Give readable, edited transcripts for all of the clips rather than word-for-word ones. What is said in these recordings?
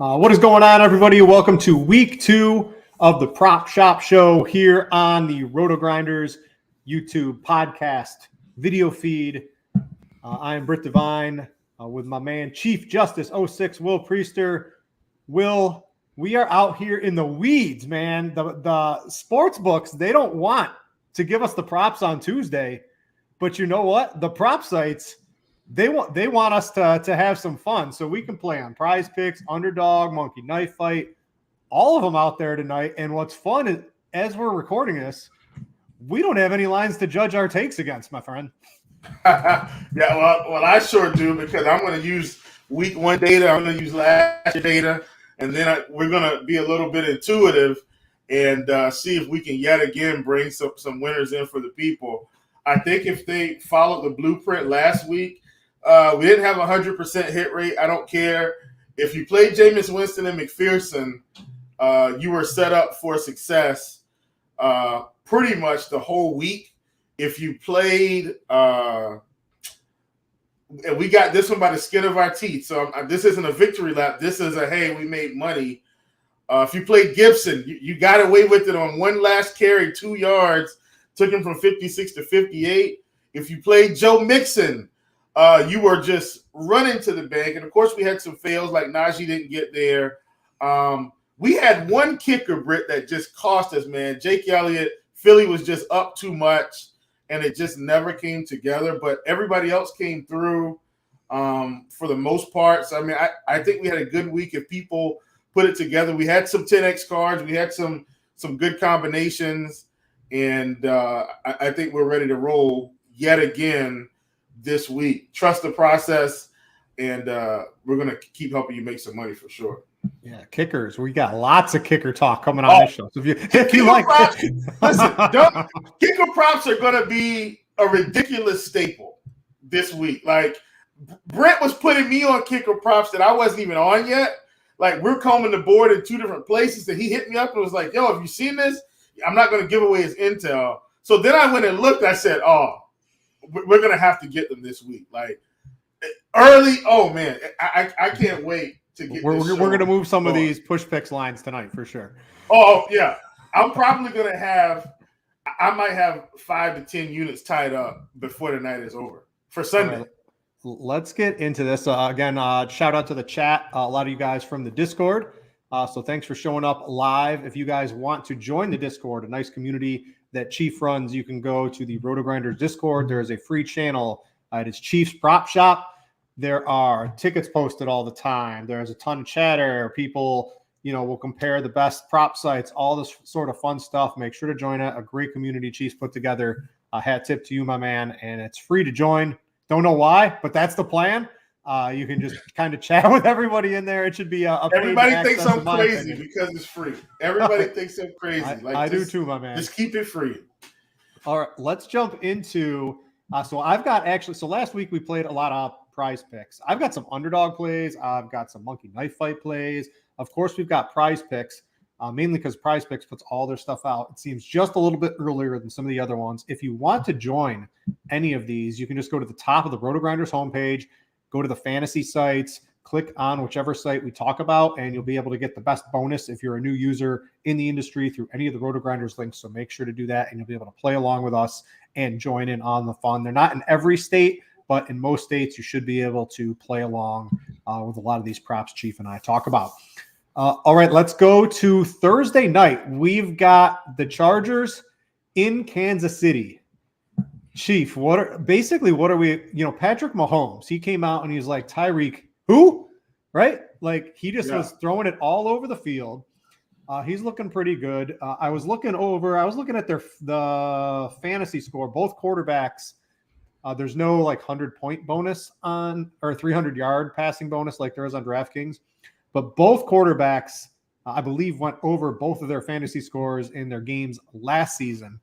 What is going on, everybody? Welcome to week 2 of the Prop Shop Show here on the RotoGrinders YouTube podcast video feed. I am Brit Devine with my man, Chief Justice 06, Will Priester. Will, we are out here in the weeds, man. The sports books, they don't want to give us the props on Tuesday, but you know what? The prop sites, they want us to have some fun, so we can play on Prize Picks, Underdog, Monkey Knife Fight, all of them out there tonight. And what's fun is, as we're recording this, we don't have any lines to judge our takes against, my friend. Yeah, well, I sure do, because I'm going to use week 1 data. I'm going to use last year data, and then we're going to be a little bit intuitive and see if we can yet again bring some winners in for the people. I think if they followed the blueprint last week, we didn't have a 100% hit rate. I don't care. If you played Jameis Winston and McPherson, you were set up for success pretty much the whole week. If you played, and we got this one by the skin of our teeth. So this isn't a victory lap. This is a, hey, we made money. If you played Gibson, you got away with it on one last carry, 2 yards, took him from 56 to 58. If you played Joe Mixon, you were just running to the bank. And, of course, we had some fails, like Najee didn't get there. We had one kicker, Britt, that just cost us, man. Jake Elliott, Philly was just up too much, and it just never came together. But everybody else came through for the most part. So, I mean, I think we had a good week if people put it together. We had some 10X cards. We had some good combinations. And I think we're ready to roll yet again this week. Trust the process, and we're going to keep helping you make some money for sure. Yeah, kickers. We got lots of kicker talk coming on this show. So if you like props, listen, kicker props are going to be a ridiculous staple this week. Like, Brent was putting me on kicker props that I wasn't even on yet. Like, we're combing the board in 2 different places, and he hit me up and was like, yo, have you seen this? I'm not going to give away his intel. So then I went and looked. I said, oh, we're going to have to get them this week. Like, early, oh, man, I can't wait to get We're going to move some of these push picks lines tonight for sure. Oh, yeah. I'm probably going to I might have 5 to 10 units tied up before the night is over for Sunday. Right. Let's get into this. Again, shout out to the chat. A lot of you guys from the Discord. So thanks for showing up live. If you guys want to join the Discord, a nice community that Chief runs, you can go to the RotoGrinders Discord. There is a free channel. It is Chief's Prop Shop. There are tickets posted all the time. There's a ton of chatter. People, will compare the best prop sites, all this sort of fun stuff. Make sure to join it. A great community Chief's put together. Hat tip to you, my man. And it's free to join. Don't know why, but that's the plan. You can just kind of chat with everybody in there. It should be a everybody thinks I'm crazy because it's free. Everybody thinks I'm crazy. I do too, my man. Just keep it free. All right, let's jump into. So I've got so last week we played a lot of Prize Picks. I've got some underdog plays. I've got some Monkey Knife Fight plays. Of course, we've got Prize Picks, mainly because Prize Picks puts all their stuff out. It seems just a little bit earlier than some of the other ones. If you want to join any of these, you can just go to the top of the RotoGrinders homepage. Go to the fantasy sites, click on whichever site we talk about, and you'll be able to get the best bonus if you're a new user in the industry through any of the RotoGrinders links. So make sure to do that, and you'll be able to play along with us and join in on the fun. They're not in every state, but in most states, you should be able to play along with a lot of these props Chief and I talk about. All right, let's go to Thursday night. We've got the Chargers in Kansas City. Chief, what are we, Patrick Mahomes, he came out and he's like, Tyreek, who? Right? Like, he just was throwing it all over the field. He's looking pretty good. I was looking at the fantasy score, both quarterbacks. There's no 100-point bonus or 300-yard passing bonus like there is on DraftKings. But both quarterbacks, I believe, went over both of their fantasy scores in their games last season.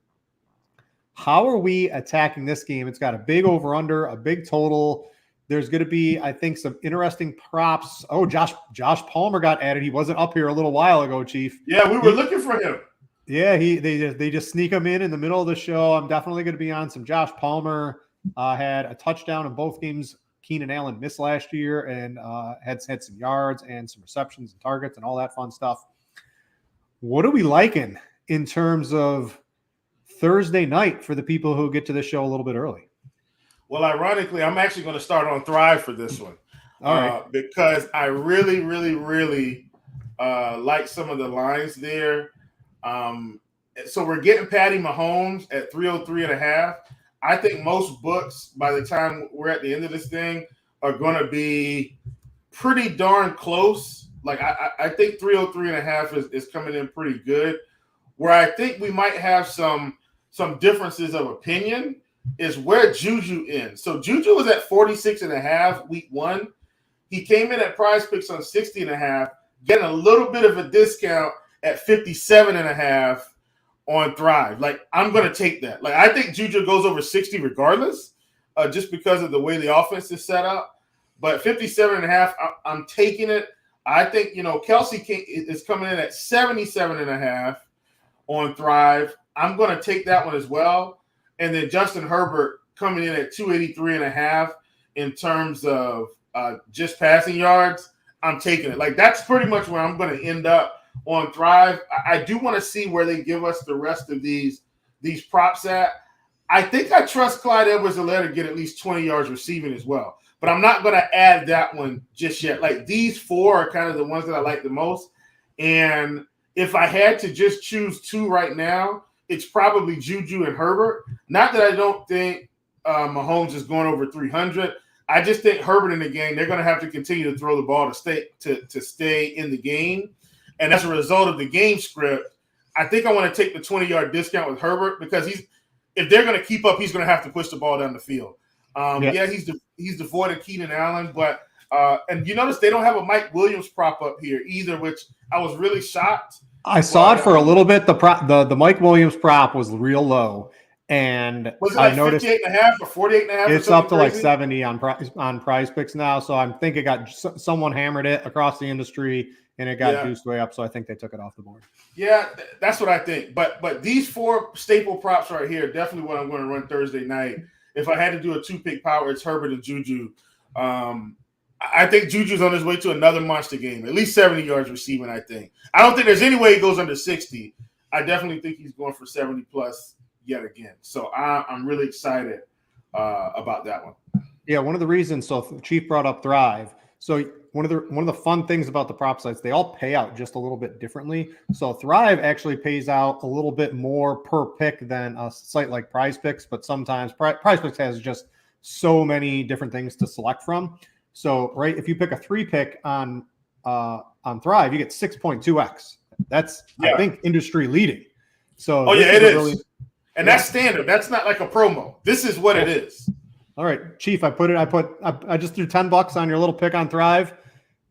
How are we attacking this game? It's got a big over-under, a big total. There's going to be, I think, some interesting props. Oh, Josh Palmer got added. He wasn't up here a little while ago, Chief. Yeah, we were looking for him. Yeah, they just sneak him in the middle of the show. I'm definitely going to be on some Josh Palmer. Had a touchdown in both games Keenan Allen missed last year and had some yards and some receptions and targets and all that fun stuff. What are we liking in terms of Thursday night for the people who get to the show a little bit early? Well, ironically, I'm actually going to start on Thrive for this one. All right. Because I really, really, really like some of the lines there. So we're getting Patty Mahomes at 303.5. I think most books, by the time we're at the end of this thing, are going to be pretty darn close. Like I think 303.5 is coming in pretty good. Where I think we might have some differences of opinion is where Juju ends. So Juju was at 46.5 week 1. He came in at Prize Picks on 60.5, getting a little bit of a discount at 57.5 on Thrive. Like, I'm going to take that. Like, I think Juju goes over 60 regardless, just because of the way the offense is set up. But 57.5, I'm taking it. I think, Kelsey is coming in at 77.5 on Thrive. I'm going to take that one as well. And then Justin Herbert coming in at 283.5 in terms of just passing yards. I'm taking it. Like, that's pretty much where I'm going to end up on Thrive. I do want to see where they give us the rest of these props at. I think I trust Clyde Edwards-Helaire to get at least 20 yards receiving as well. But I'm not going to add that one just yet. Like, these 4 are kind of the ones that I like the most. And if I had to just choose 2 right now, it's probably Juju and Herbert. Not that I don't think Mahomes is going over 300. I just think Herbert in the game, they're going to have to continue to throw the ball to stay in the game. And as a result of the game script, I think I want to take the 20-yard discount with Herbert because if they're going to keep up, he's going to have to push the ball down the field. Yeah, he's devoid of Keenan Allen, but and you notice they don't have a Mike Williams prop up here either, which I was really shocked. I saw it for a little bit. The Mike Williams prop was real low, and was it like I noticed 58.5 or 48.5? it's up to like 70 on Prize Picks now. So I'm thinking someone hammered it across the industry, and it got juiced way up. So I think they took it off the board. Yeah, that's what I think. But these 4 staple props right here, definitely what I'm going to run Thursday night. If I had to do a 2-pick power, it's Herbert and Juju. I think Juju's on his way to another monster game, at least 70 yards receiving, I think. I don't think there's any way he goes under 60. I definitely think he's going for 70-plus yet again. So I'm really excited about that one. Yeah, one of the reasons, so Chief brought up Thrive. So one of the fun things about the prop sites, they all pay out just a little bit differently. So Thrive actually pays out a little bit more per pick than a site like Prize Picks, but sometimes Prize Picks has just so many different things to select from. So, right, if you pick a 3-pick on Thrive, you get 6.2x. That's I think industry leading. So it is. That's standard. That's not like a promo. This is what it is. All right, Chief, I just threw $10 on your little pick on Thrive.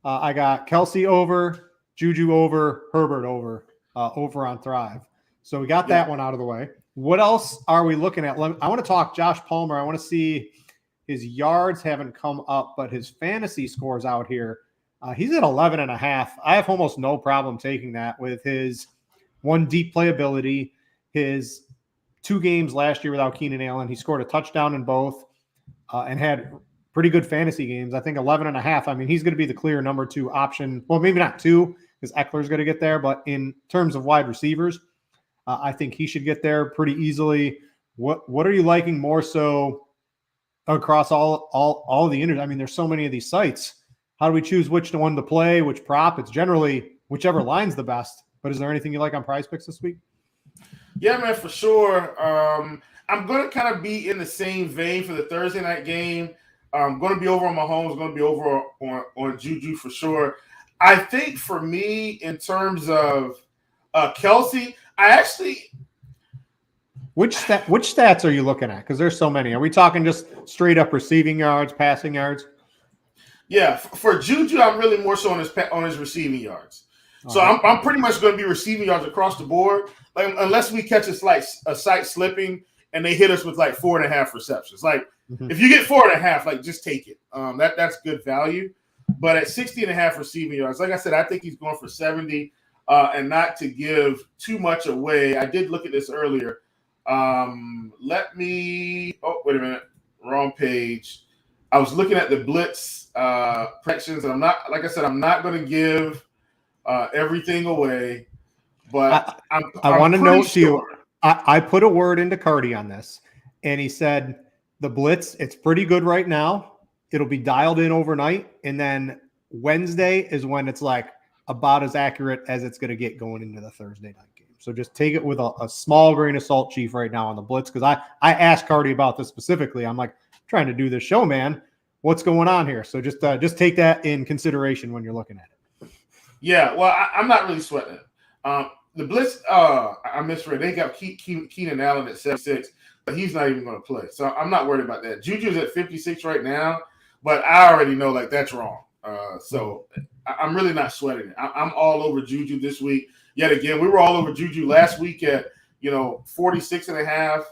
I got Kelsey over, Juju over, Herbert over on Thrive. So we got that one out of the way. What else are we looking at? I want to talk Josh Palmer. I want to see his yards haven't come up, but his fantasy scores out here. He's at 11.5. I have almost no problem taking that with his one deep playability, his 2 games last year without Keenan Allen. He scored a touchdown in both and had pretty good fantasy games. I think 11.5. I mean, he's going to be the clear number 2 option. Well, maybe not 2 because Eckler's going to get there, but in terms of wide receivers, I think he should get there pretty easily. What are you liking more so across all the industry? I mean, there's so many of these sites. How do we choose which one to play, which prop? It's generally whichever line's the best. But is there anything you like on Prize Picks this week? Yeah, man, for sure. I'm going to kind of be in the same vein for the Thursday night game. I'm going to be over on Mahomes, going to be over on Juju for sure. I think for me, in terms of Kelsey, I actually – Which stats are you looking at? Because there's so many. Are we talking just straight up receiving yards, passing yards? Yeah, for Juju, I'm really more so on his receiving yards. So I'm pretty much going to be receiving yards across the board, like unless we catch a site slipping and they hit us with like 4.5 receptions. Like if you get 4.5, like just take it. That's good value. But at 60.5 receiving yards, like I said, I think he's going for 70. And not to give too much away, I did look at this earlier. Wait a minute, wrong page. I was looking at the blitz predictions, and I'm not going to give everything away, but I want to note to you, sure. I put a word into Cardi on this, and he said the blitz, it's pretty good right now. It'll be dialed in overnight, and then Wednesday is when it's like about as accurate as it's going to get going into the Thursday night game. So just take it with a small grain of salt, Chief, right now on the blitz, because I asked Cardi about this specifically. I'm like, trying to do this show, man. What's going on here? So just take that in consideration when you're looking at it. Yeah, well, I'm not really sweating it. The blitz, I misread. They got Keenan Allen at 76, but he's not even going to play. So I'm not worried about that. Juju's at 56 right now, but I already know that's wrong. So I'm really not sweating it. I'm all over Juju this week. Yet again, we were all over Juju last week at 46.5.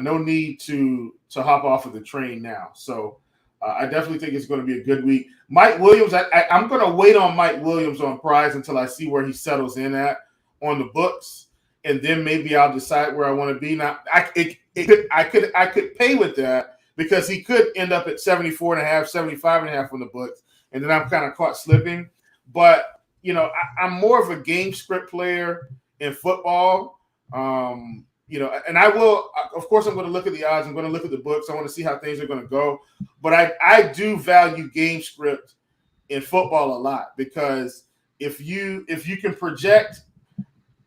No need to hop off of the train now. So I definitely think it's going to be a good week. Mike Williams, I'm going to wait on Mike Williams on prize until I see where he settles in at on the books, and then maybe I'll decide where I want to be. Now, I could pay with that because he could end up at 74.5, 75.5 on the books, and then I'm kind of caught slipping. But I'm more of a game script player in football. And I will, of course, I'm going to look at the odds. I'm going to look at the books. I want to see how things are going to go. But I do value game script in football a lot, because if you can project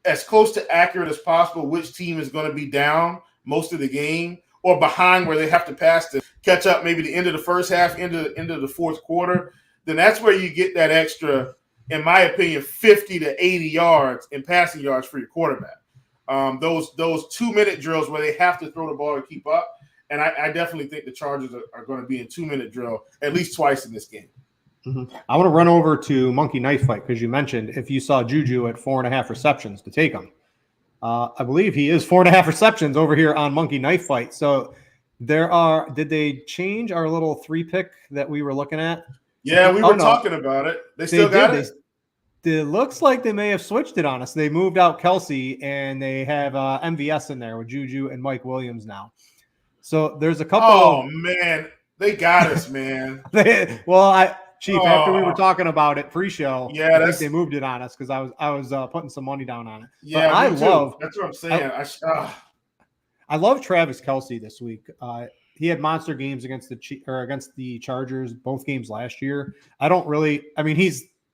as close to accurate as possible which team is going to be down most of the game or behind where they have to pass to catch up maybe the end of the first half, into the fourth quarter, then that's where you get that extra, in my opinion, 50 to 80 yards in passing yards for your quarterback. Those 2-minute drills where they have to throw the ball to keep up. And I definitely think the Chargers are going to be in 2-minute drill at least twice in this game. Mm-hmm. I want to run over to Monkey Knife Fight, because you mentioned if you saw Juju at 4.5 receptions to take him. I believe he is 4.5 receptions over here on Monkey Knife Fight. So did they change our little 3-pick that we were looking at? Yeah, we were talking about it. They still got it? It looks like they may have switched it on us. They moved out Kelsey, and they have MVS in there with Juju and Mike Williams now. So there's a couple. Oh, man. They got us, man. Chief, after we were talking about it pre-show, yeah, I think they moved it on us because I was putting some money down on it. Yeah, that's what I'm saying. I love Travis Kelsey this week. He had monster games against the Chargers, both games last year. He's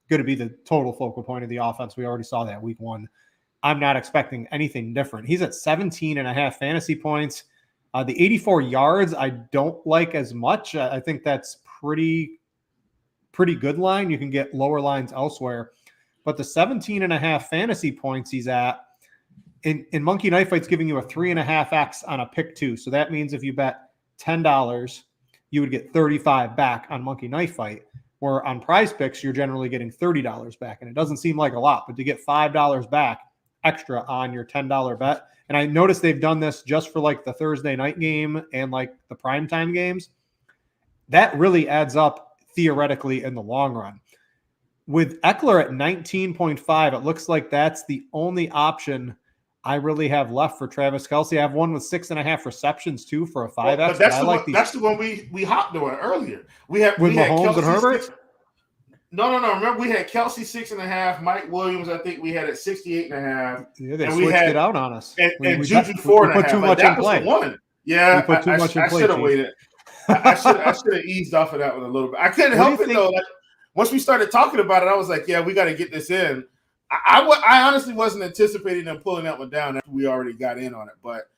going to be the total focal point of the offense. We already saw that week 1. I'm not expecting anything different. He's at 17.5 fantasy points. The 84 yards, I don't like as much. I think that's pretty good line. You can get lower lines elsewhere. But the 17.5 fantasy points he's at, in Monkey Knife Fight's giving you a 3.5x on a pick 2. So that means if you bet $10, you would get 35 back on Monkey Knife Fight. Where on Prize Picks, you're generally getting $30 back. And it doesn't seem like a lot, but to get $5 back extra on your $10 bet. And I noticed they've done this just for like the Thursday night game and like the primetime games. That really adds up theoretically in the long run. With Eckler at 19.5, it looks like that's the only option I really have left for Travis Kelsey. I have one with 6.5 receptions too for a 5x. But that's the one we hopped on earlier. We had Mahomes Kelsey and Herbert. No. Remember, we had Kelsey 6.5. Mike Williams, I think we had at 68.5. Yeah, they switched it out on us. And Juju 4.5. We put too much in play. One. Yeah, we put too much in play. I should have waited. I should have eased off of that one a little bit. I couldn't help it though. Like, once we started talking about it, I was like, yeah, we got to get this in. I honestly wasn't anticipating them pulling that one down after we already got in on it, but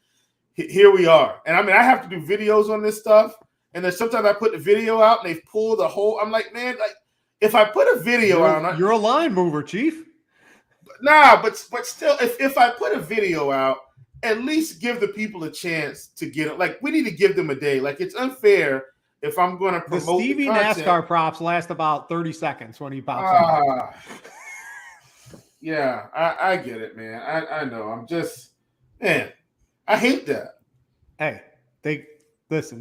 here we are. And I have to do videos on this stuff, and then sometimes I put the video out and they've pulled the whole. I'm like, man, like if I put a video out, you're a line mover, Chief. Nah, but still, if I put a video out, at least give the people a chance to get it. Like we need to give them a day. Like it's unfair if I'm going to promote the Stevie the content. NASCAR props last about 30 seconds when he pops up. Yeah, I get it, man. I know. I'm just, man, I hate that. Hey, they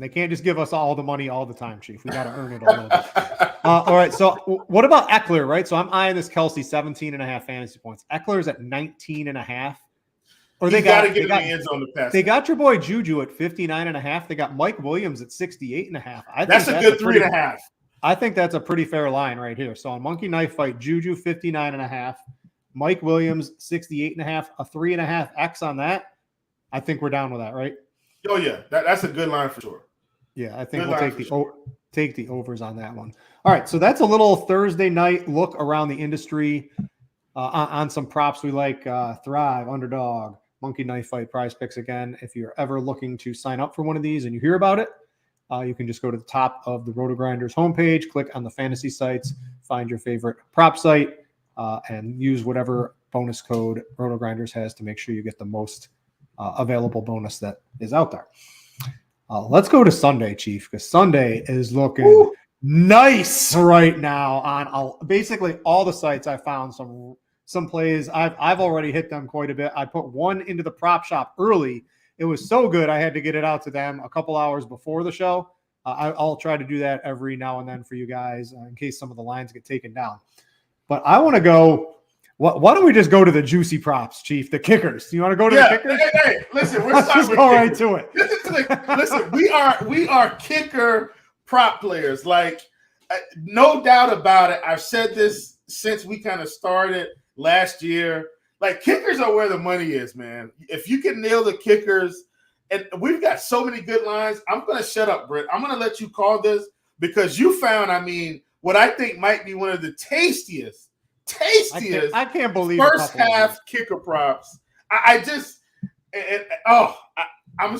can't just give us all the money all the time, Chief. We got to earn it a little bit. All right, so what about Eckler, right? So I'm eyeing this Kelsey 17.5 fantasy points. Eckler's at 19.5. Or He's got to get in the end zone to pass. They got your boy Juju at 59.5. They got Mike Williams at 68.5. That's a good 3.5. I think that's a pretty fair line right here. So on Monkey Knife Fight, Juju 59.5, Mike Williams 68.5, a 3.5 X on that. I think we're down with that, right? Oh yeah, that's a good line for sure. Yeah, I think we'll take the overs on that one. All right, so that's a little Thursday night look around the industry on some props we like. Thrive, Underdog, Monkey Knife Fight, Prize Picks. Again, if you're ever looking to sign up for one of these and you hear about it, you can just go to the top of the RotoGrinders homepage, click on the fantasy sites, find your favorite prop site, and use whatever bonus code RotoGrinders has to make sure you get the most available bonus that is out there. Let's go to Sunday, Chief, because Sunday is looking nice right now on basically all the sites. I found some plays. I've already hit them quite a bit. I put one into the prop shop early. It was so good, I had to get it out to them a couple hours before the show. I'll try to do that every now and then for you guys in case some of the lines get taken down. But I want to go. Why don't we just go to the juicy props, Chief? The kickers. You want to go to the kickers? Hey, listen, we're Let's just go right to it. Listen, we are kicker prop players. Like, no doubt about it. I've said this since we kind of started last year. Like, kickers are where the money is, man. If you can nail the kickers, and we've got so many good lines. I'm going to shut up, Brit. I'm going to let you call this because you found, what I think might be one of the tastiest. I can't believe first half kicker props. I'm just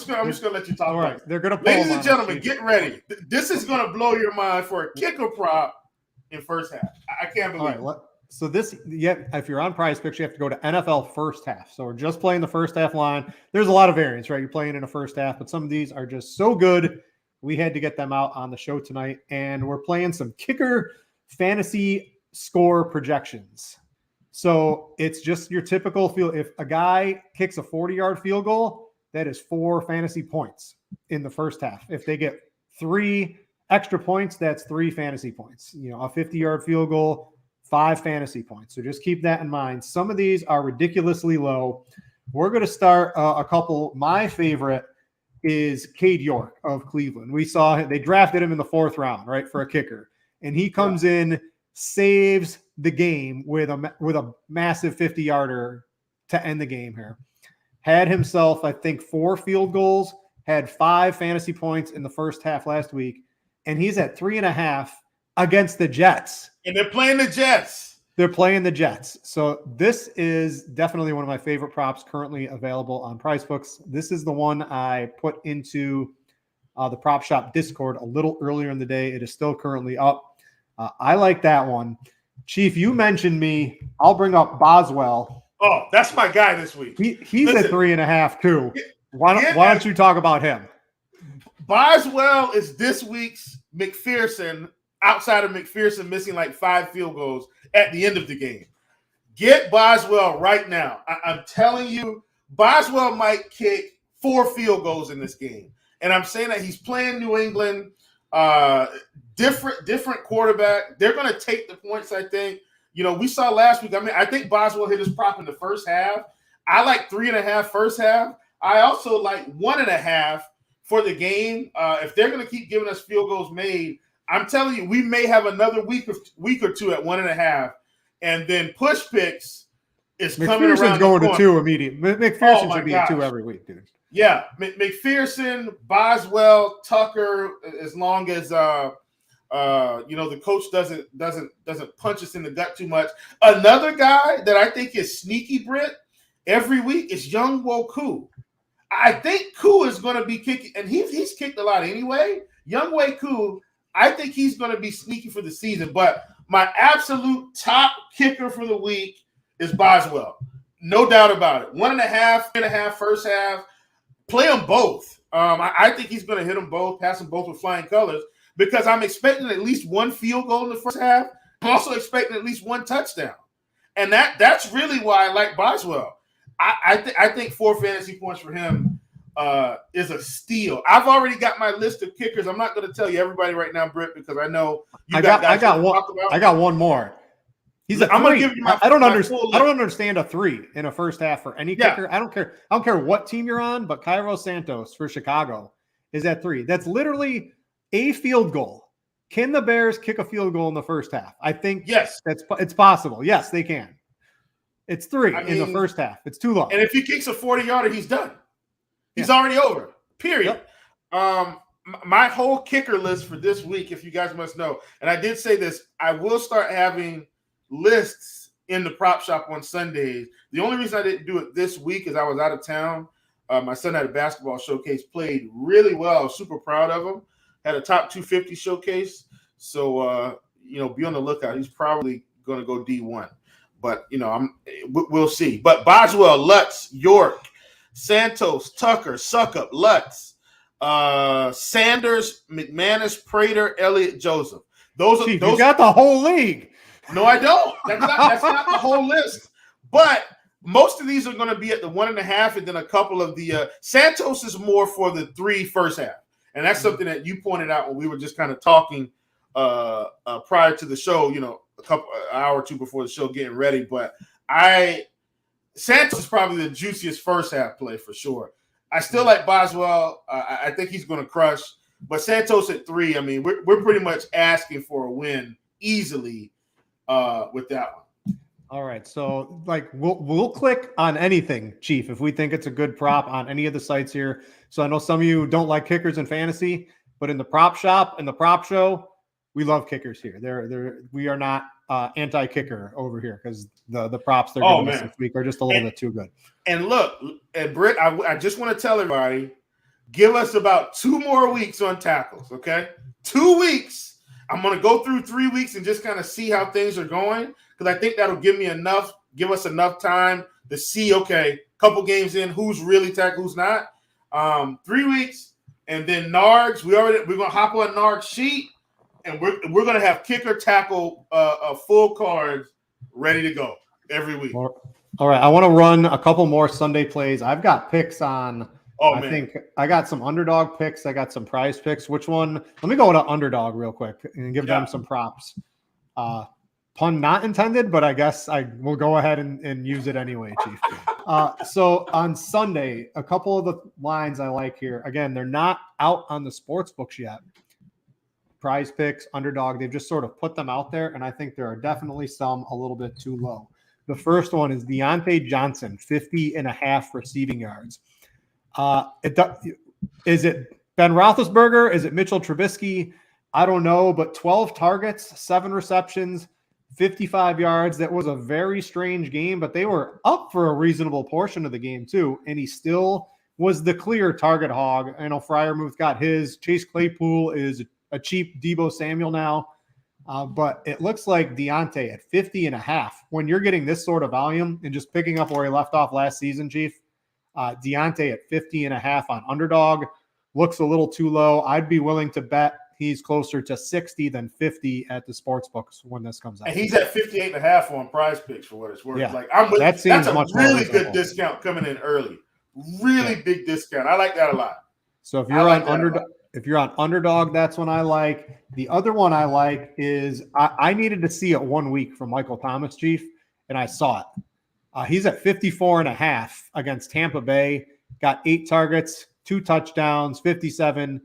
gonna let you talk. All right, they're gonna. Ladies and gentlemen, get ready. This is gonna blow your mind for a kicker prop in first half. I can't believe. All right, so if you're on Prize Picks, you have to go to NFL first half. So we're just playing the first half line. There's a lot of variance, right? You're playing in a first half, but some of these are just so good. We had to get them out on the show tonight, and we're playing some kicker fantasy score projections. So it's just your typical field. If a guy kicks a 40-yard field goal, that is 4 fantasy points in the first half. If they get 3 extra points, that's 3 fantasy points. A 50-yard field goal, 5 fantasy points. So just keep that in mind. Some of these are ridiculously low. We're going to start a couple. My favorite is Cade York of Cleveland. We saw they drafted him in the 4th round, right, for a kicker. And he comes in, saves the game with a massive 50-yarder to end the game here. Had himself, I think, 4 field goals, had 5 fantasy points in the first half last week, and he's at 3.5 against the Jets. And they're playing the Jets. So this is definitely one of my favorite props currently available on PrizeBooks. This is the one I put into the Prop Shop Discord a little earlier in the day. It is still currently up. I like that one. Chief, you mentioned me. I'll bring up Boswell. Oh, that's my guy this week. He's at 3.5 too. Why don't you talk about him? Boswell is this week's McPherson, outside of McPherson missing like 5 field goals at the end of the game. Get Boswell right now. I'm telling you, Boswell might kick 4 field goals in this game. And I'm saying that he's playing New England. Different quarterback. They're going to take the points, I think. We saw last week. I think Boswell hit his prop in the first half. I like 3.5 first half. I also like 1.5 for the game. If they're going to keep giving us field goals made, I'm telling you, we may have another week or two at 1.5. And then push picks is coming around. Going to 2 immediately. McPherson should be at 2 every week, dude. Yeah, McPherson, Boswell, Tucker, as long as the coach doesn't punch us in the gut too much. Another guy that I think is sneaky, Brit, every week is Younghoe Koo. I think Koo is going to be kicking, and he's kicked a lot anyway. Younghoe Koo, I think he's going to be sneaky for the season. But my absolute top kicker for the week is Boswell. No doubt about it. 1.5 first half. Play them both. I think he's going to hit them both, pass them both with flying colors, because I'm expecting at least 1 field goal in the first half. I'm also expecting at least 1 touchdown. And that's really why I like Boswell. I think 4 fantasy points for him is a steal. I've already got my list of kickers. I'm not going to tell you everybody right now, Britt, because I know you got one more. He's a I'm going three. to give you my. I don't my understand. full I don't list. understand a 3 in a first half for any Yeah. kicker. I don't care what team you're on, but Cairo Santos for Chicago is at 3. That's literally a field goal. Can the Bears kick a field goal in the first half? I think Yes. it's possible. Yes, they can. It's 3 I in the mean, first half. It's too low. And if he kicks a 40-yarder, he's done. He's already over. Period. Yep. My whole kicker list for this week, if you guys must know, and I did say this, I will start having lists in the prop shop on Sundays. The only reason I didn't do it this week is I was out of town. My son had a basketball showcase, played really well. I was super proud of him. Had a top 250 showcase. So, be on the lookout. He's probably going to go D1. But, we'll see. But Boswell, Lutz, York, Santos, Tucker, Suckup, Lutz, Sanders, McManus, Prater, Elliott, Joseph. Those You got the whole league. No, I don't. That's not the whole list. But most of these are going to be at the 1.5, and then a couple of the Santos is more for the 3 first half, and that's something that you pointed out when we were just kind of talking prior to the show. An hour or two before the show, getting ready. But Santos is probably the juiciest first half play for sure. I still like Boswell. I think he's going to crush. But Santos at 3, I mean, we're pretty much asking for a win easily with that one. All right, so we'll click on anything, Chief, if we think it's a good prop on any of the sites here. So I know some of you don't like kickers in fantasy, but in the prop shop and the prop show, we love kickers here. We are not anti-kicker over here because the props they're giving us this week are just a little bit too good. And look, and Brit, I just want to tell everybody, give us about 2 more weeks on tackles, okay? 2 weeks. I'm going to go through 3 weeks and just kind of see how things are going because I think that'll give us enough time to see, okay, couple games in, who's really tackled, who's not. 3 weeks, and then Nargs. We're going to hop on Nargs sheet, and we're going to have kicker, tackle, full cards ready to go every week. All right, I want to run a couple more Sunday plays. I've got picks on. I think I got some underdog picks. I got some prize picks. Which one? Let me go to underdog real quick and give them some props. Pun not intended, but I guess I will go ahead and use it anyway, Chief. So on Sunday, a couple of the lines I like here. Again, they're not out on the sports books yet. Prize picks, underdog, they've just sort of put them out there, and I think there are definitely some a little bit too low. The first one is Deontay Johnson, 50.5 receiving yards. Is it Ben Roethlisberger? Is it Mitchell Trubisky? I don't know, but 12 targets, 7 receptions, 55 yards. That was a very strange game, but they were up for a reasonable portion of the game too, and he still was the clear target hog. I know Freiermuth got his. Chase Claypool is a cheap Deebo Samuel now, but it looks like Deontay at 50.5. When you're getting this sort of volume and just picking up where he left off last season, Chief, Deontay at 50.5 on underdog looks a little too low. I'd be willing to bet he's closer to 60 than 50 at the sports books when this comes out. And he's at 58.5 on prize picks for what it's worth. Yeah. That's a really good discount coming in early. Really big discount. I like that a lot. So if you're on underdog, that's one I like. The other one I like is I needed to see it 1 week from Michael Thomas, Chief, and I saw it. He's at 54.5 against Tampa Bay. Got 8 targets, 2 touchdowns, 57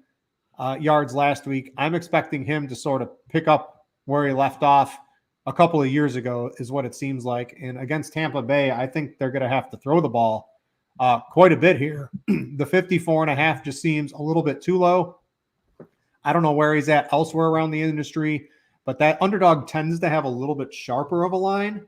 yards last week. I'm expecting him to sort of pick up where he left off a couple of years ago, is what it seems like. And against Tampa Bay, I think they're going to have to throw the ball quite a bit here. The 54.5 just seems a little bit too low. I don't know where he's at elsewhere around the industry, but that underdog tends to have a little bit sharper of a line.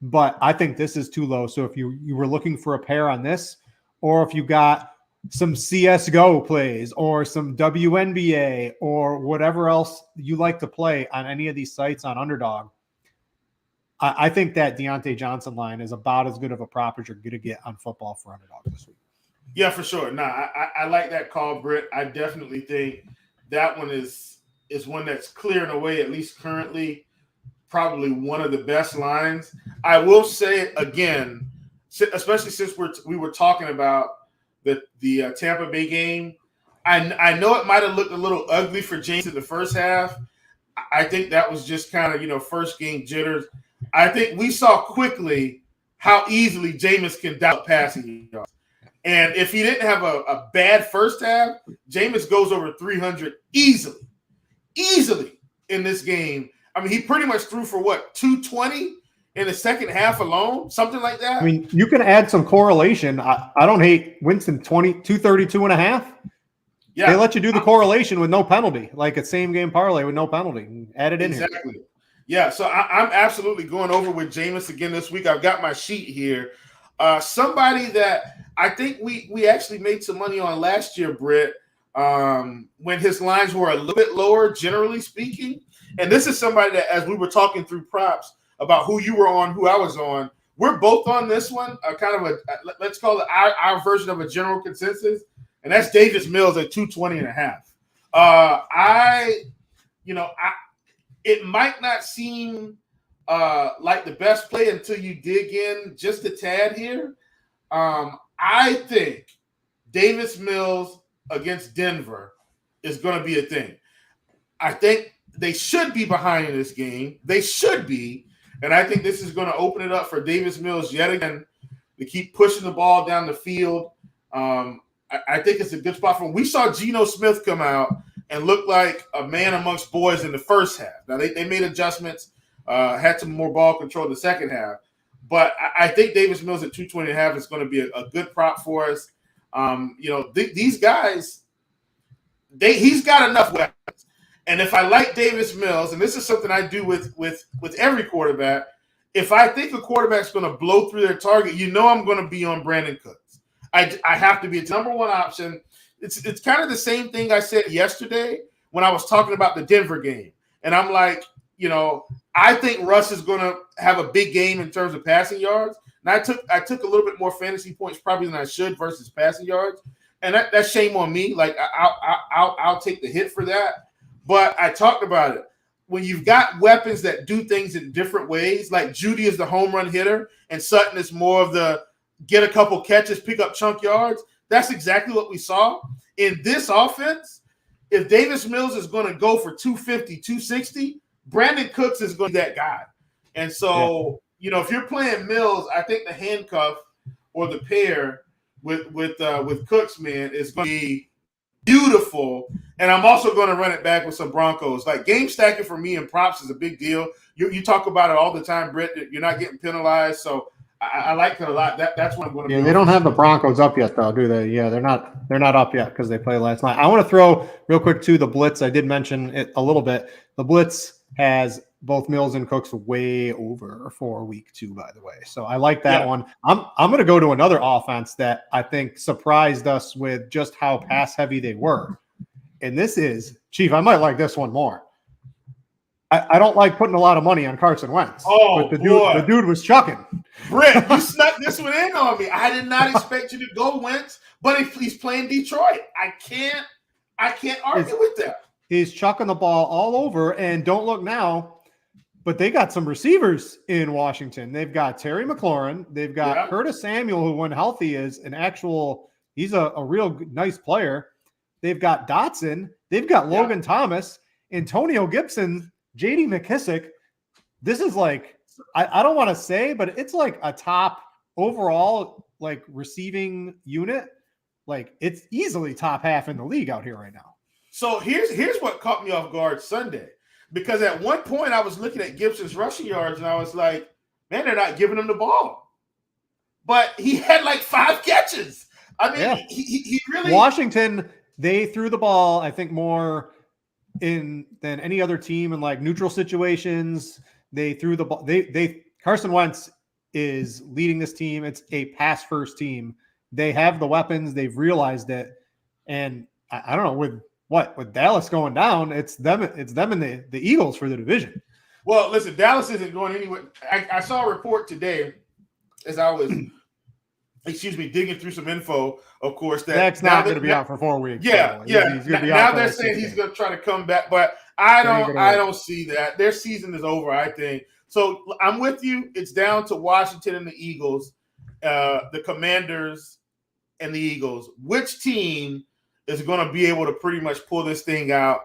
But I think this is too low. So if you were looking for a pair on this, or if you got some CSGO plays or some WNBA or whatever else you like to play on any of these sites on underdog, I think that Deontay Johnson line is about as good of a prop as you're going to get on football for underdog this week. Yeah, for sure. I like that call, Britt. I definitely think that one is one that's clearing away, at least currently, probably one of the best lines. I will say again, especially since we were talking about the Tampa Bay game, I know it might have looked a little ugly for James in the first half. I think that was just kind of, first game jitters. I think we saw quickly how easily Jameis can dial up passing yards. And if he didn't have a bad first half, Jameis goes over 300 easily in this game. I mean, he pretty much threw for 220 in the second half alone, something like that. I mean, you can add some correlation. I don't hate Winston 232 and a half. Yeah. They let you do the correlation with no penalty, like a same game parlay with no penalty. Add it in here. Exactly. Yeah, so I'm absolutely going over with Jameis again this week. I've got my sheet here. Somebody that I think we actually made some money on last year, Brit, when his lines were a little bit lower, generally speaking. And this is somebody that, as we were talking through props about who you were on, who I was on, we're both on this one, let's call it our version of a general consensus, and that's Davis Mills at 220 and a half. It might not seem like the best play until you dig in just a tad here. I think Davis Mills against Denver is going to be a thing. I think they should be behind in this game. They should be. And I think this is going to open it up for Davis Mills yet again to keep pushing the ball down the field. I think it's a good spot for him. We saw Geno Smith come out and look like a man amongst boys in the first half. Now, they made adjustments, had some more ball control in the second half. But I think Davis Mills at 220 and a half is going to be a good prop for us. These guys, he's got enough weapons. And if I like Davis Mills, and this is something I do with every quarterback, if I think a quarterback's going to blow through their target, I'm going to be on Brandon Cooks. I have to be its number one option. It's kind of the same thing I said yesterday when I was talking about the Denver game. And I'm like, I think Russ is going to have a big game in terms of passing yards. And I took a little bit more fantasy points probably than I should versus passing yards. And that's shame on me. Like I'll take the hit for that. But I talked about it. When you've got weapons that do things in different ways, like Judy is the home run hitter and Sutton is more of the get a couple catches, pick up chunk yards, that's exactly what we saw. In this offense, if Davis Mills is going to go for 250, 260, Brandon Cooks is going to be that guy. And so, if you're playing Mills, I think the handcuff or the pair with Cooks, man, is going to be beautiful. And I'm also going to run it back with some Broncos. Like game stacking for me and props is a big deal. You talk about it all the time, Brit. You're not getting penalized, so I like it a lot. That's what I'm going to. Yeah, they don't have the Broncos up yet, though, do they? Yeah, they're not up yet because they played last night. I want to throw real quick to the Blitz. I did mention it a little bit. The Blitz has both Mills and Cooks way over for week 2, by the way. So I like that one. I'm going to go to another offense that I think surprised us with just how pass heavy they were. And this is, Chief, I might like this one more. I don't like putting a lot of money on Carson Wentz. But the dude was chucking. Brit, you snuck this one in on me. I did not expect you to go Wentz, but if he's playing Detroit, I can't argue with that. He's chucking the ball all over, and don't look now, but they got some receivers in Washington. They've got Terry McLaurin. They've got Curtis Samuel, who when healthy is he's a real nice player. They've got Dotson. They've got Logan Thomas, Antonio Gibson, J.D. McKissick. This is like, I don't want to say, but it's like a top overall like receiving unit. Like it's easily top half in the league out here right now. So here's what caught me off guard Sunday, because at one point I was looking at Gibson's rushing yards and I was like, man, they're not giving him the ball. But he had like 5 catches. I mean, he really. Washington, they threw the ball, I think, more than any other team in like neutral situations. They threw the ball. Carson Wentz is leading this team. It's a pass first team. They have the weapons. They've realized it. And I don't know, with Dallas going down, it's them and the Eagles for the division. Well, listen, Dallas isn't going anywhere. I saw a report today as I was digging through some info, of course, that Dak's not going to be out for 4 weeks. Yeah, He's going to be out. Now they're saying he's going to try to come back, but I don't see that. Their season is over, I think. So I'm with you. It's down to Washington and the Eagles, the Commanders and the Eagles. Which team is going to be able to pretty much pull this thing out?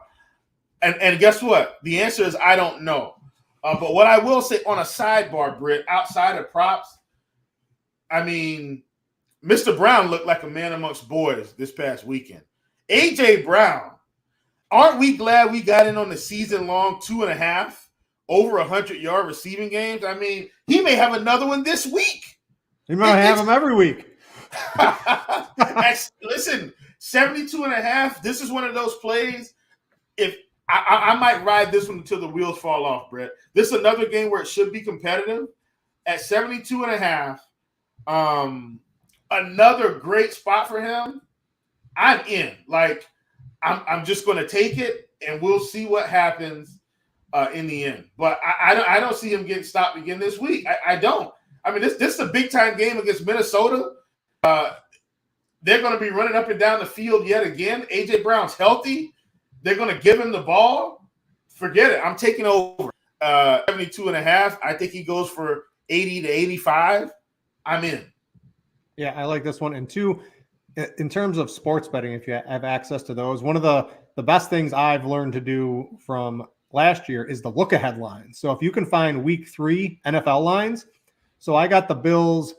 And guess what? The answer is I don't know. But what I will say on a sidebar, Britt, outside of props, I mean, Mr. Brown looked like a man amongst boys this past weekend. A.J. Brown, aren't we glad we got in on the season-long 2.5 over 100-yard receiving games? I mean, he may have another one this week. You might have him every week. Listen, 72.5, this is one of those plays. If I might ride this one until the wheels fall off, Brett. This is another game where it should be competitive. At 72.5, another great spot for him. I'm in. Like, I'm just going to take it, and we'll see what happens in the end. But I don't see him getting stopped again this week. I don't. I mean, this is a big-time game against Minnesota. They're going to be running up and down the field yet again. A.J. Brown's healthy. They're going to give him the ball. Forget it. I'm taking over. 72.5. I think he goes for 80 to 85. I'm in. Yeah, I like this one. And two, in terms of sports betting, if you have access to those, one of the best things I've learned to do from last year is the look-ahead lines. So if you can find week 3 NFL lines, so I got the Bills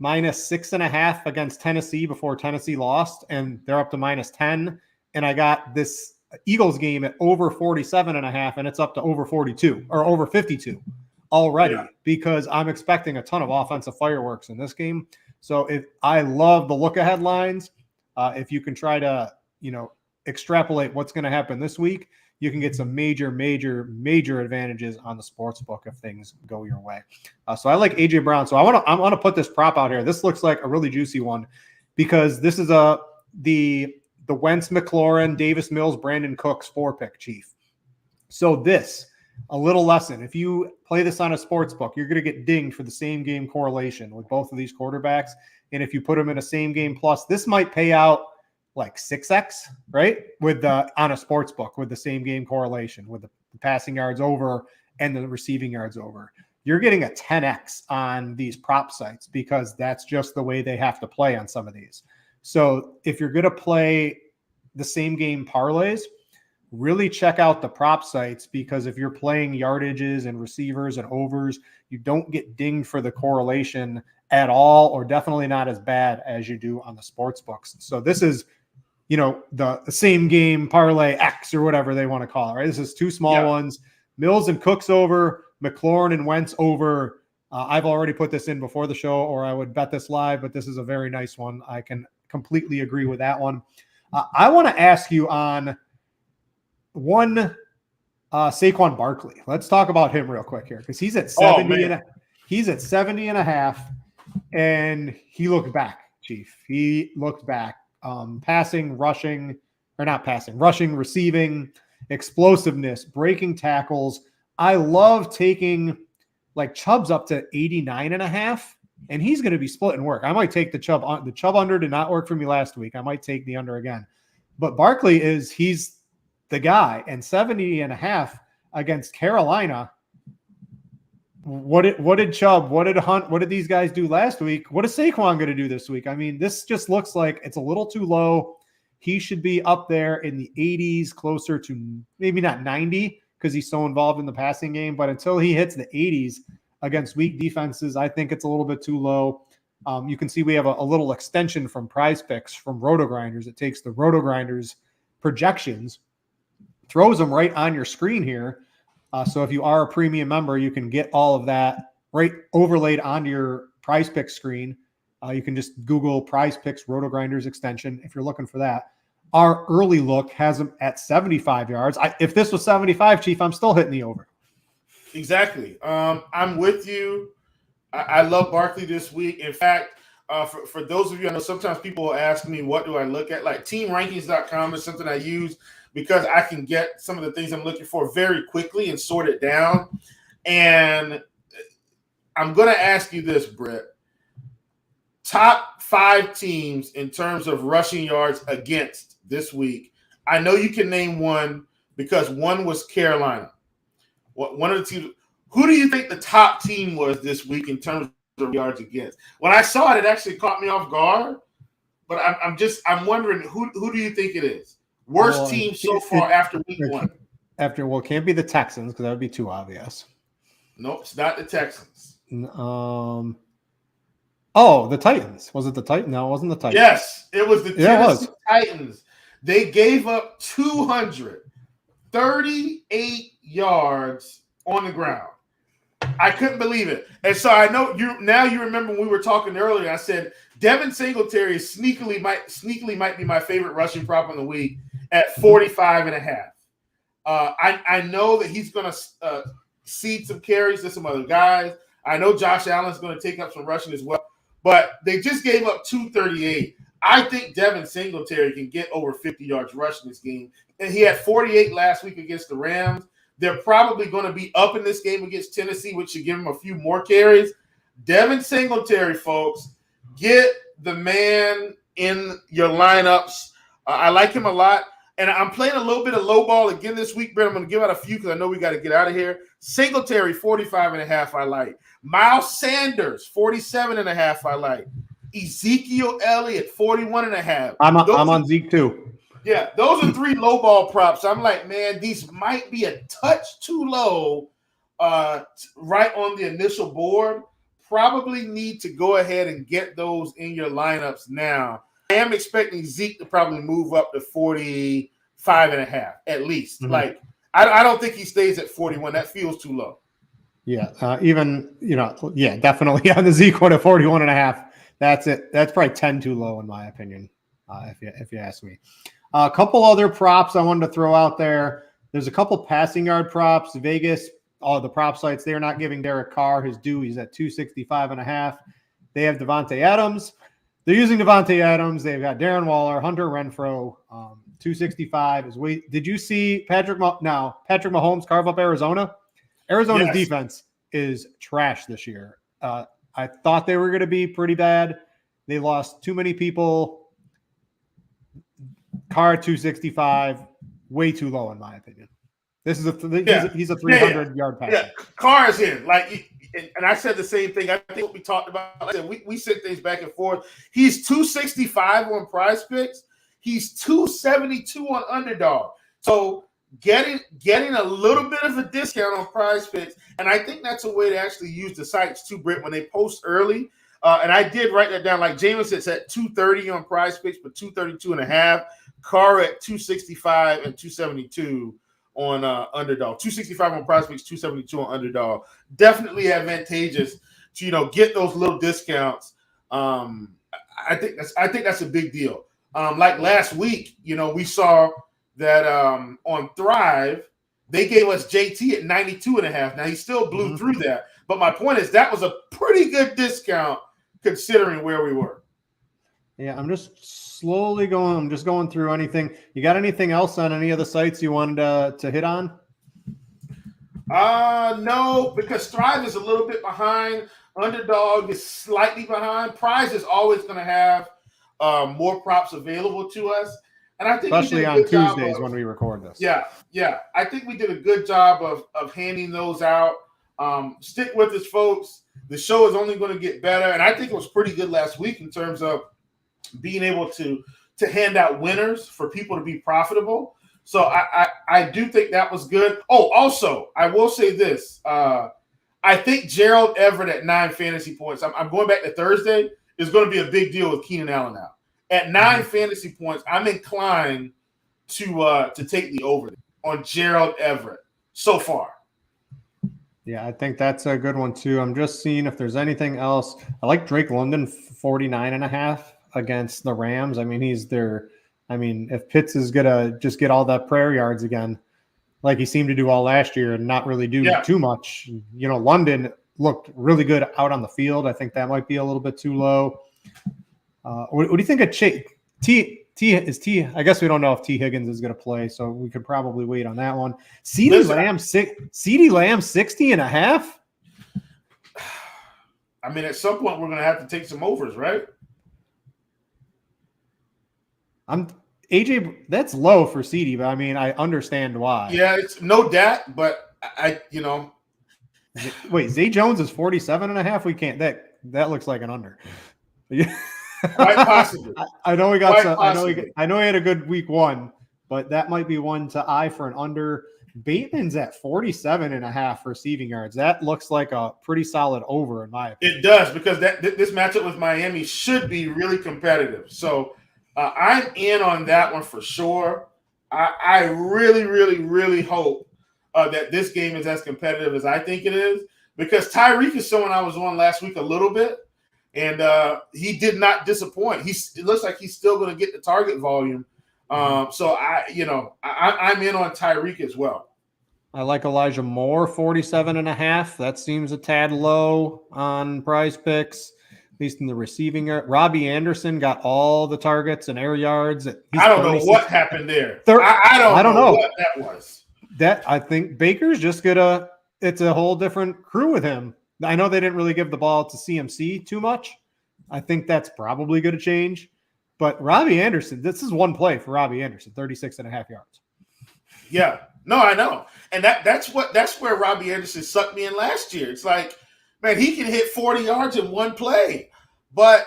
-6.5 against Tennessee before Tennessee lost, and they're up to -10. And I got this Eagles game at over 47.5, and it's up to over 42 or over 52 already because I'm expecting a ton of offensive fireworks in this game. So I love the look ahead lines. If you can try to, extrapolate what's going to happen this week, you can get some major advantages on the sports book if things go your way. So I like AJ Brown. So I want to put this prop out here. This looks like a really juicy one because this is the Wentz, McLaurin, Davis Mills, Brandon Cooks 4-pick, Chief. So a little lesson. If you play this on a sports book, you're going to get dinged for the same game correlation with both of these quarterbacks. And if you put them in a same game plus, this might pay out like 6x, right? On a sports book with the same game correlation, with the passing yards over and the receiving yards over. You're getting a 10x on these prop sites because that's just the way they have to play on some of these. So if you're going to play the same game parlays, really check out the prop sites because if you're playing yardages and receivers and overs, you don't get dinged for the correlation at all, or definitely not as bad as you do on the sports books. So this is, the same game parlay X or whatever they want to call it, right? This is 2 small ones. Mills and Cooks over, McLaurin and Wentz over. I've already put this in before the show, or I would bet this live, but this is a very nice one. I can completely agree with that one. I want to ask you on one Saquon Barkley. Let's talk about him real quick here because he's at 70 he's at 70.5, and he looked back, Chief. He looked back. Rushing, receiving, explosiveness, breaking tackles. I love taking like Chubb's up to 89.5. And he's going to be splitting work. I might take the Chubb. The Chubb under did not work for me last week. I might take the under again. But Barkley he's the guy. And 70.5 against Carolina. What did Chubb, what did Hunt, what did these guys do last week? What is Saquon going to do this week? I mean, this just looks like it's a little too low. He should be up there in the 80s, closer to maybe not 90 because he's so involved in the passing game. But until he hits the 80s, against weak defenses, I think it's a little bit too low. You can see we have a little extension from Prize Picks from RotoGrinders. It takes the RotoGrinders projections, throws them right on your screen here. So if you are a premium member, you can get all of that right overlaid onto your Prize Picks screen. You can just Google Prize Picks RotoGrinders extension if you're looking for that. Our early look has them at 75 yards. If this was 75, Chief, I'm still hitting the over. Exactly. I'm with you. I love Barkley this week. In fact, for those of you, I know sometimes people will ask me, what do I look at? Like teamrankings.com is something I use because I can get some of the things I'm looking for very quickly and sort it down. And I'm going to ask you this, Brett. Top 5 teams in terms of rushing yards against this week. I know you can name one because one was Carolina. One of the teams. Who do you think the top team was this week in terms of yards against? When I saw it, it actually caught me off guard. But I'm wondering who do you think it is? Worst team so far after week 1. It can't be the Texans because that would be too obvious. Nope, it's not the Texans. The Titans. Was it the Titans? No, it wasn't the Titans. Yes, it was the Tennessee was. Titans. They gave up 238 yards on the ground. I couldn't believe it. And so I know you remember when we were talking earlier, I said Devin Singletary sneakily might be my favorite rushing prop in the week at 45.5. I know that he's going to cede some carries to some other guys. I know Josh Allen's going to take up some rushing as well, but they just gave up 238. I think Devin Singletary can get over 50 yards rushing this game. And he had 48 last week against the Rams. They're probably going to be up in this game against Tennessee, which should give him a few more carries. Devin Singletary, folks, get the man in your lineups. I like him a lot. And I'm playing a little bit of low ball again this week, but I'm going to give out a few because I know we got to get out of here. Singletary, 45.5, I like. Miles Sanders, 47.5, I like. Ezekiel Elliott, 41.5. I'm on Zeke too. Yeah, those are 3 low ball props. I'm like, man, these might be a touch too low right on the initial board. Probably need to go ahead and get those in your lineups now. I am expecting Zeke to probably move up to 45.5 at least. Mm-hmm. Like, I don't think he stays at 41. That feels too low. Yeah, definitely on the Zeke one at 41.5. That's it. That's probably 10 too low in my opinion, if you ask me. A couple other props I wanted to throw out there. There's a couple passing yard props. Vegas, all the prop sites, they are not giving Derek Carr his due. He's at 265.5. They have Devontae Adams. They're using Devontae Adams. They've got Darren Waller, Hunter Renfrow, 265. Did you see Patrick Mahomes carve up Arizona? Arizona's defense is trash this year. I thought they were going to be pretty bad. They lost too many people. Carr 265, way too low in my opinion. This is he's a 300-yard passer. Yeah, Carr is in. And I said the same thing. I think what we talked about. Like I said, we sent things back and forth. He's 265 on Prize Picks. He's 272 on Underdog. So getting a little bit of a discount on Prize Picks, and I think that's a way to actually use the sites too, Brit, when they post early. And I did write that down. Like Jameson said, at 230 on Prize Picks, but 232.5. Carr at 265 and 272 on Underdog. 265 on Prize Picks, 272 on Underdog. Definitely advantageous to get those little discounts. I think that's a big deal. Like last week, we saw that on Thrive, they gave us JT at 92.5. Now he still blew through that, but my point is that was a pretty good discount considering where we were. Yeah, I'm just slowly going through anything. You got anything else on any of the sites you wanted to hit on? No, because Thrive is a little bit behind. Underdog is slightly behind. Prize is always going to have more props available to us. And I think especially on Tuesdays when we record this. Yeah. I think we did a good job of handing those out. Stick with us, folks. The show is only going to get better. And I think it was pretty good last week in terms of being able to hand out winners for people to be profitable. So I do think that was good. Oh, also, I will say this. I think Gerald Everett at 9 fantasy points. I'm going back to Thursday. Is going to be a big deal with Keenan Allen now. At 9 fantasy points, I'm inclined to take the over on Gerald Everett so far. Yeah, I think that's a good one too. I'm just seeing if there's anything else. I like Drake London 49.5 against the Rams. I mean, if Pitts is gonna just get all that prayer yards again, like he seemed to do all last year and not really do too much. London looked really good out on the field. I think that might be a little bit too low. What do you think of T? I guess we don't know if T. Higgins is going to play, so we could probably wait on that one. CeeDee Lamb 60.5. I mean, at some point we're going to have to take some overs, right? AJ. That's low for CeeDee, but I mean, I understand why. Yeah, it's no doubt, but Wait, Zay Jones is 47.5. We can't. That looks like an under. Quite possibly. I know we got some. I know he had a good week one, but that might be one to eye for an under. Bateman's at 47.5 receiving yards. That looks like a pretty solid over in my opinion. It does, because this matchup with Miami should be really competitive. So I'm in on that one for sure. I really, really, really hope that this game is as competitive as I think it is, because Tyreek is someone I was on last week a little bit, and he did not disappoint. It looks like he's still going to get the target volume. So I'm in on Tyreek as well. I like Elijah Moore, 47.5. That seems a tad low on Prize Picks, at least in the receiving. Robbie Anderson got all the targets and air yards. I don't know what happened there. I don't know what that was. I think Baker's just it's a whole different crew with him. I know they didn't really give the ball to CMC too much. I think that's probably going to change. But Robbie Anderson, this is one play for Robbie Anderson, 36.5 yards. Yeah. No, I know. And that's where Robbie Anderson sucked me in last year. It's like, man, he can hit 40 yards in one play. But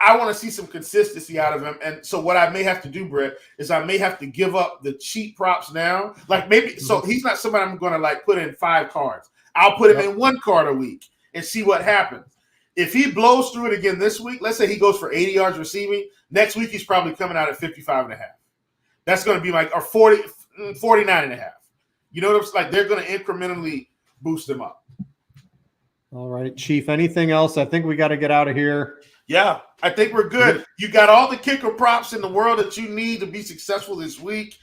I want to see some consistency out of him. And so what I may have to do, Brit, is I may have to give up the cheap props now. Like maybe, so he's not somebody I'm going to like put in 5 cards. I'll put him in 1 card a week and see what happens. If he blows through it again this week, let's say he goes for 80 yards receiving, next week he's probably coming out at 55.5. That's going to be like, or 49.5. You know what I'm saying? Like, they're going to incrementally boost him up. All right, Chief, anything else? I think we got to get out of here. Yeah, I think we're good. You got all the kicker props in the world that you need to be successful this week.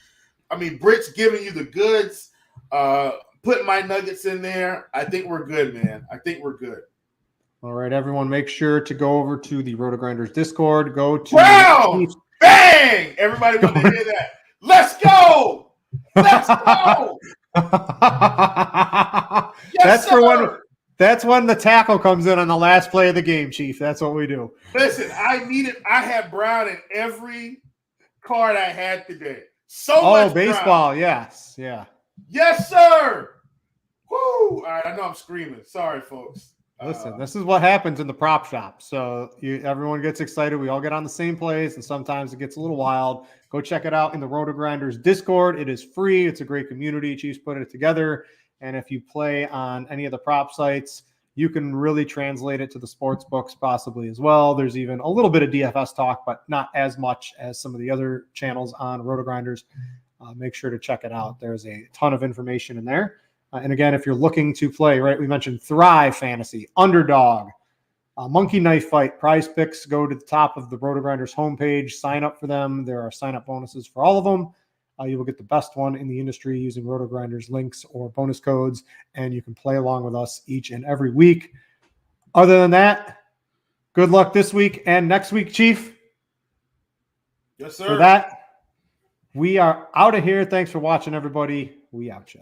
I mean, Brit's giving you the goods, putting my nuggets in there. I think we're good, man. I think we're good. All right, everyone, make sure to go over to the RotoGrinders Discord. Go to Wow! Bang! Everybody want to hear that. Let's go! Let's go! Yes, that's when the tackle comes in on the last play of the game, Chief. That's what we do. Listen, I had Brown in every card I had today. So much baseball, Brown. Yes. Yeah. Yes, sir. Woo! All right, I know I'm screaming. Sorry, folks. Listen, this is what happens in the prop shop. So everyone gets excited. We all get on the same plays, and sometimes it gets a little wild. Go check it out in the RotoGrinders Discord. It is free. It's a great community. Chiefs put it together. And if you play on any of the prop sites, you can really translate it to the sports books possibly as well. There's even a little bit of DFS talk, but not as much as some of the other channels on RotoGrinders. Make sure to check it out. There's a ton of information in there. And again, if you're looking to play, right, we mentioned Thrive Fantasy, Underdog, Monkey Knife Fight, Prize Picks. Go to the top of the RotoGrinders homepage, sign up for them. There are sign-up bonuses for all of them. You will get the best one in the industry using RotoGrinders links or bonus codes, and you can play along with us each and every week. Other than that, good luck this week and next week, Chief. Yes, sir. For that, we are out of here. Thanks for watching, everybody. We out ya.